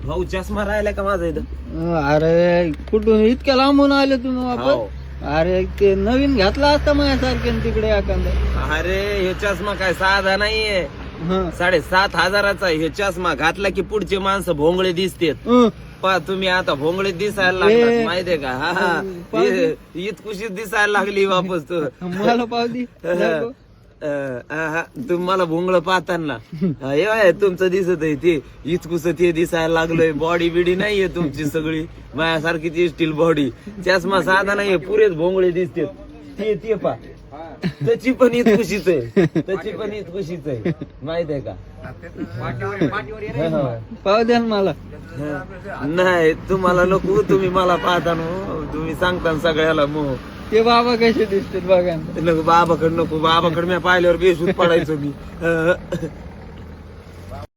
भाऊ चष्मा राहिला का माझा इथं? अरे कुठून इतक्या लांबून आले तुम्ही हो. वापस? अरे ते नवीन घातला असता माझ्यासारखे तिकडे एखादा. अरे हे चष्मा काय साधा नाहीये, हं. 7,500 हे चष्मा घातला की पुढचे माणसं भोंगळे दिसतेत. हं. पा तुम्ही आता भोंगळे दिसायला लागलात ए. माहितीये का? हा हा. पाहू. इतकुशीच दिसायला लागली वापस तू. मला पाव दी. दाखव. तुम्हाला भोंगळ पाहताना हे तुमचं दिसत आहे ते इतकुस ते दिसायला लागलंय. बॉडी बिडी नाहीये तुमची सगळी माझ्यासारखीच स्टील बॉडी. चष्मा साधा नाहीये, पुरेच भोंगळे दिसते. ते पा त्याची पण इतकुशीच आहे, त्याची पण इतकुशीच आहे माहित आहे का? पाव द्या ना मला. नाही तुम्हाला नको, तुम्ही मला पाहता ना, तुम्ही सांगता सगळ्याला मग ते बाबा कसे दिसतात बघा ना. नको बाबाकडे, नको बाबाकडे मी पाहिल्यावर बेसूत पडायचो मी.